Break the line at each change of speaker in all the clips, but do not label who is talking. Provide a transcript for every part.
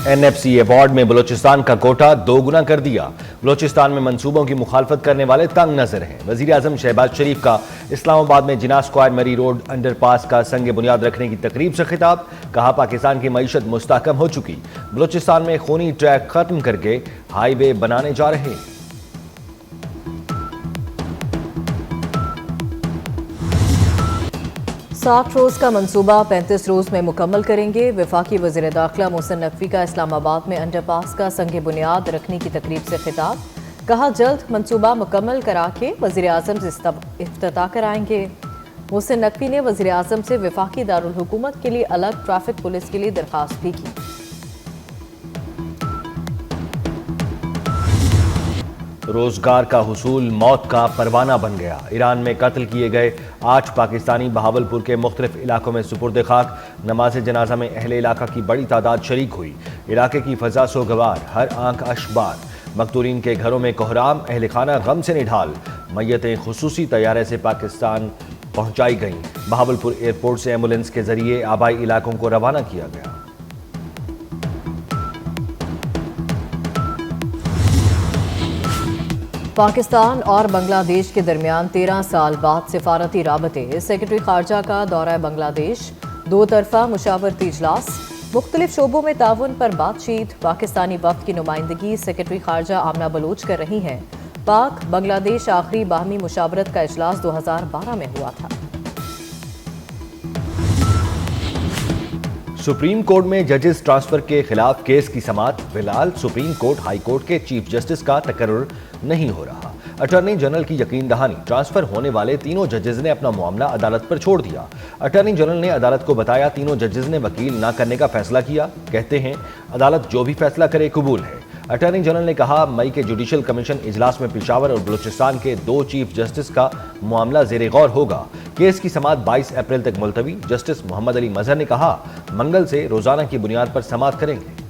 NFC award में बलोचिस्तान का कोटा 2 गुना कर दिया। बलोचिस्तान में मंसूबों की मुखालफत करने वाले तंग नजर हैं। वजीर आजम शहबाज शरीफ का इस्लामाबाद में जिना स्क्वायर मरी रोड अंडरपास का संग बुनियाद रखने की तकरीब से खिताब। कहा, पाकिस्तान की मईशत मुस्तहकम हो चुकी, बलोचिस्तान में खूनी ट्रैक खत्म करके हाईवे बनाने जा रहे हैं।
60 रोज का मंसूबा 35 रोज में मुकम्मल करेंगे। वफाकी वज़ीर दाखिला मोहसिन नकवी का इस्लामाबाद में अंडरपास का संग बुनियाद रखने की तकरीब से खिताब। कहा, जल्द मंसूबा मुकम्मल करा के वज़ीर आज़म से इफ्तिताह कराएंगे। मोहसिन नकवी ने वज़ीर आज़म से वफाकी दारुल हुकूमत के लिए अलग ट्रैफिक पुलिस के लिए दरख्वास्त भी की।
रोजगार का हुसूल मौत का परवाना बन गया। ईरान में कत्ल किए गए 8 पाकिस्तानी बहावलपुर के मुख्तलिफ इलाकों में सुपुर्द खाक। नमाज जनाजा में अहले इलाका की बड़ी तादाद शरीक हुई। इलाके की फजा सोगवार, हर आंख अशबार। मकतूरीन के घरों में कोहराम, अहल खाना गम से निढाल। मैयतें खुसूसी तैयारे से पाकिस्तान पहुंचाई गईं। बहावलपुर एयरपोर्ट से एम्बुलेंस के जरिए आबाई इलाकों को रवाना किया गया।
पाकिस्तान और बांग्लादेश के दरमियान 13 साल बाद सिफारती राबते। सेक्रेटरी खारजा का दौरा बांग्लादेश, 2 तरफा मुशावरती इजलास, मुख्तलिफ शोबों में ताउन पर बातचीत। पाकिस्तानी वफ्द की नुमाइंदगी सेक्रेटरी खारजा आमना बलोच कर रही हैं। पाक बांग्लादेश आखिरी बाहमी मुशावरत का इजलास 2012 में हुआ था।
सुप्रीम कोर्ट में जजेस ट्रांसफर के खिलाफ केस की समाअत। फिलहाल सुप्रीम कोर्ट हाई कोर्ट के चीफ जस्टिस का तकर्रुर नहीं हो रहा। अटॉर्नी जनरल की यकीन दहानी, ट्रांसफर होने वाले तीनों जजेस ने अपना मामला अदालत पर छोड़ दिया। अटॉर्नी जनरल ने अदालत को बताया, तीनों जजेस ने वकील ना करने का फैसला किया। कहते हैं, अदालत जो भी फैसला करे कबूल है। अटॉर्नी जनरल ने कहा, मई के जुडिशल कमीशन इजलास में पेशावर और बलूचिस्तान के 2 चीफ जस्टिस का मामला ज़ेरे गौर होगा। केस की समाअत 22 अप्रैल तक मुलतवी। जस्टिस मोहम्मद अली मजहर ने कहा, मंगल से रोजाना की बुनियाद पर समाअत करेंगे।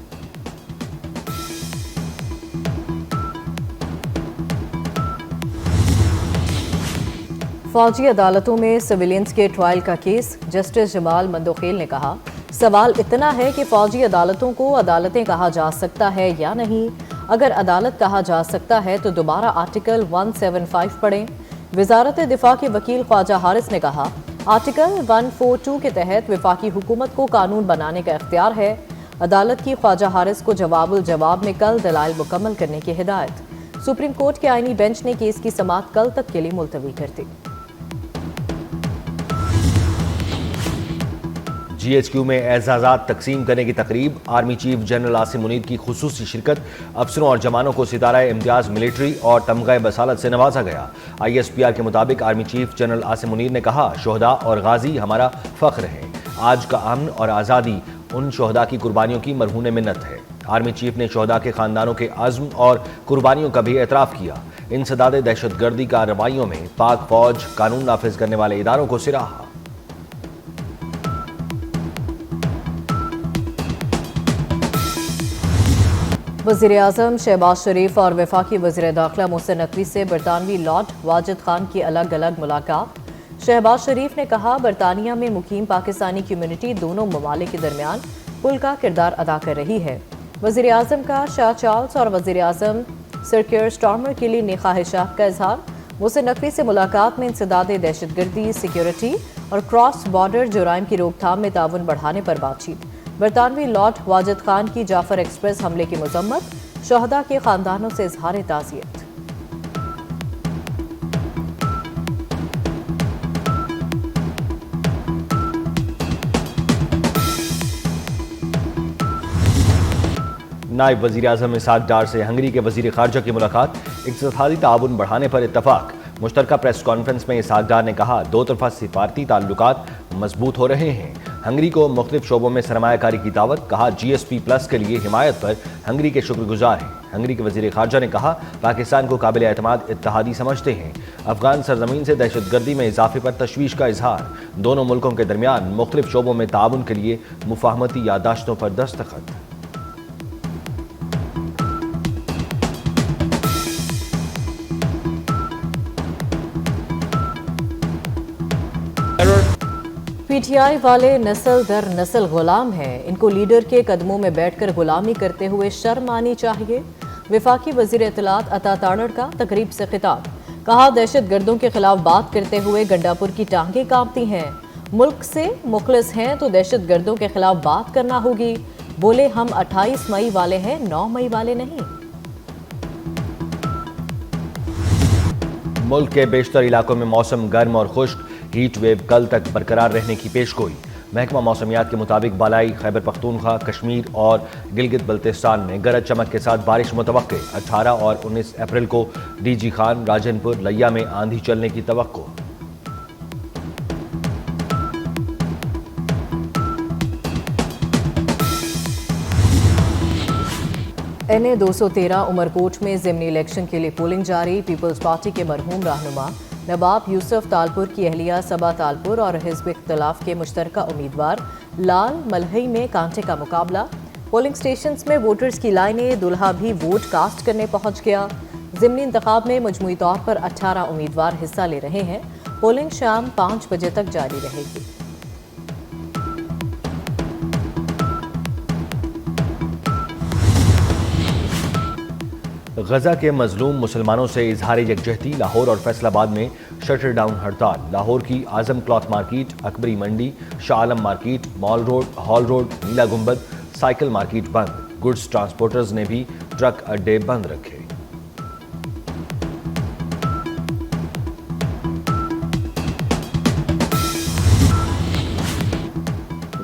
फौजी अदालतों में सिविलियंस के ट्रायल का केस। जस्टिस जमाल मंदोखेल ने कहा, सवाल इतना है कि फौजी अदालतों को अदालतें कहा जा सकता है या नहीं। अगर अदालत कहा जा सकता है तो दोबारा आर्टिकल 175 पढ़ें। वजारत दिफा के वकील ख्वाजा हारिस ने कहा, आर्टिकल 142 के तहत वफाकी हुकूमत को कानून बनाने का इख्तियार है। अदालत की ख्वाजा हारिस को जवाब में कल दलाइल मुकम्मल करने की हिदायत। सुप्रीम कोर्ट के आईनी बेंच ने केस की समाअत कल तक के लिए मुलतवी कर दी।
GHQ में एजाज़ात तकसीम करने की तकरीब। Army chief general Asim Munir की खुसूसी शिरकत। अफसरों और जवानों को सितारा इम्तियाज मिलिट्री और तमगा बसालत से नवाजा गया। ISPR के मुताबिक army chief general Asim Munir ने कहा, शोहदा और गाजी हमारा फख्र है। आज का अमन और आज़ादी उन शोहदा की कुर्बानियों की मरहून मिन्नत है। आर्मी चीफ ने शोहदा के खानदानों के अज़्म और कुर्बानियों का भी एतराफ़ किया। इंसदाद दहशतगर्दी कार्रवाइयों में पाक फौज, कानून नाफिज करने वाले इदारों को सिराहा।
वज़ीर आज़म शहबाज शरीफ और वफाकी वज़ीर दाखिला मोहसिन नकवी से बरतानवी लॉर्ड वाजिद खान की अलग अलग मुलाकात। शहबाज शरीफ ने कहा, बरतानिया में मुकीम पाकिस्तानी कम्यूनिटी दोनों ममालिक के दरमियान पुल का किरदार अदा कर रही है। वज़ीर आज़म का शाह चार्ल्स और वज़ीर आज़म सर कियर स्टारमर के लिए नेक ख्वाहिशात का इजहार। मोहसिन नकवी से मुलाकात में इंसदाद दहशतगर्दी, सिक्योरिटी और क्रॉस बॉर्डर जुराइम की रोकथाम में ताउन बढ़ाने पर बातचीत। बरतानवी लॉर्ड वाजिद खान की जाफर एक्सप्रेस हमले की मजम्मत। शोहदा के खानदानों से इजहार ताज़ियत।
नायब वज़ीर आज़म इसहाक डार से हंगरी के वज़ीर ख़ारजा की मुलाकात। इक़्तिसादी ताउन बढ़ाने पर इत्तफ़ाक़। मुश्तरका प्रेस कॉन्फ्रेंस में इसहाक डार ने कहा, 2 तरफ़ा सिफारती ताल्लुकात मजबूत हो रहे हैं। हंगरी को मुख्तलिफ शोबों में सरमायाकारी की दावत। कहा, GSP+ के लिए हिमायत पर हंगरी के शुक्रगुजार हैं। हंगरी के वज़ीर ख़ारजा ने कहा, पाकिस्तान को काबिल एतमाद इत्तहादी समझते हैं। अफगान सरजमीन से दहशतगर्दी में इजाफे पर तशवीश का इजहार। दोनों मुल्कों के दरमियान मुख्तलिफ शोबों में ताउन के लिए मुफाहमती यादाश्तों पर दस्तखत।
पी टी आई वाले नस्ल दर नस्ल गुलाम हैं, इनको लीडर के कदमों में बैठकर गुलामी करते हुए शर्म आनी चाहिए। वफाकी वजीर इत्तलात अता ताड़ड़ का तकरीब से खिताब, कहा दहशत गर्दों के खिलाफ बात करते हुए गंडापुर की टांगें कांपती हैं। मुल्क से मुखलिस हैं तो दहशत गर्दों के खिलाफ बात करना होगी। बोले हम 28 मई वाले हैं, 9 मई वाले नहीं।
मुल्क के बेशतर इलाकों में मौसम गर्म और खुश्क, हीट वेव कल तक बरकरार रहने की पेशगोई। महकमा मौसमियात के मुताबिक बालाई खैबर पख्तूनख्वा, कश्मीर और गिलगित बल्तिस्तान में गरज चमक के साथ बारिश मुतवक्के। 18 और 19 अप्रैल को डीजी खान, राजनपुर, लिया में आंधी चलने की तवक्को।
NA 213 उमरकोट में ज़िमनी इलेक्शन के लिए पोलिंग जारी। पीपल्स पार्टी के मरहूम रहनुमा नवाब यूसुफ तालपुर की अहलिया सबा तालपुर और हिज़्ब इख्तिलाफ के मुश्तरका उम्मीदवार लाल मलहई में कांटे का मुकाबला। पोलिंग स्टेशंस में वोटर्स की लाइनें, दूल्हा भी वोट कास्ट करने पहुंच गया। ज़िमनी इंतखाब में मजमूई तौर पर 18 उम्मीदवार हिस्सा ले रहे हैं। पोलिंग शाम 5 बजे तक जारी रहेगी।
गजा के मजलूम मुसलमानों से इजहार यकजहती। लाहौर और फैसलाबाद में शटर डाउन हड़ताल। लाहौर की Azam cloth market, Akbari Mandi, Shah Alam market, mall road, hall road, Neela Gumbad, cycle market बंद। गुड्स ट्रांसपोर्टर्स ने भी ट्रक अड्डे बंद रखे।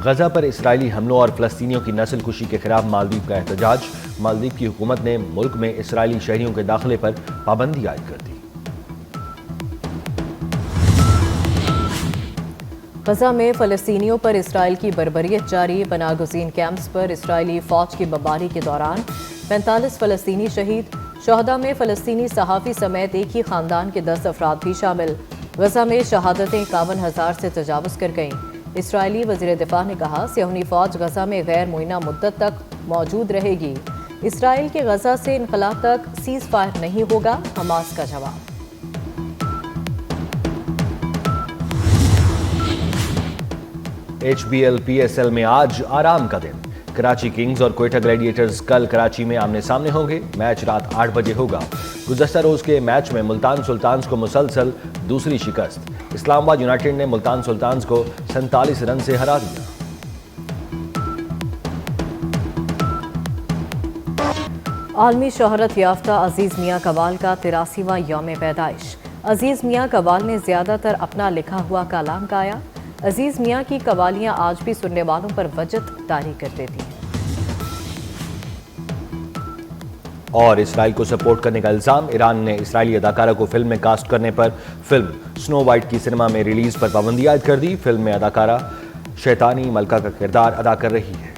गजा पर इसराइली हमलों और फलस्तीनियों की नस्ल कुशी के खिलाफ मालदीव का एहतजाज। मालदीव की हुकूमत ने मुल्क में इसराइली शहरियों के दाखिले पर पाबंदी आयद कर दी।
गजा में फलस्तीनियों पर इसराइल की बर्बरियत जारी। पनाहगज़ीन कैंप्स पर इसराइली फौज की बमबारी के दौरान 45 फलस्तीनी शहीद। शोहदा में फलस्तीनी सहाफ़ी समेत एक ही खानदान के 10 अफराद भी शामिल। गजा में शहादतें 51,000 से तजावुज़ कर गईं। इसराइली वज़ीर दिफा ने कहा सियोनी फ़ौज गजा में गैर मुइना मुद्दत तक मौजूद रहेगी। इसराइल के गजा से इनकला तक सीज़ फायर नहीं होगा, हमास का जवाब।
HBL PSL में आज आराम का दिन। कराची किंग्स और क्वेटा ग्लैडिएटर्स कल कराची में आमने सामने होंगे। मैच रात 8 बजे होगा। गुज़श्ता रोज के मैच में मुल्तान सुल्तान्स को मुसलसल दूसरी शिकस्त। इस्लामाबाद यूनाइटेड ने मुल्तान सुल्तान्स को 47 रन से हरा दिया।
आलमी शोहरत याफ्ता अजीज मियाँ कवाल का 83वां यौम पैदाइश। अजीज मियाँ कवाल ने ज़्यादातर अपना लिखा हुआ कलाम गाया। अजीज मियाँ की कवालियाँ आज भी सुनने वालों पर वजद तारी कर देती हैं।
और इसराइल को सपोर्ट करने का इल्जाम। ईरान ने इसराइली अदाकारा को फिल्म में कास्ट करने पर फिल्म स्नो वाइट की सिनेमा में रिलीज पर पाबंदी आयद कर दी। फिल्म में अदाकारा शैतानी मलका का किरदार अदा कर रही है।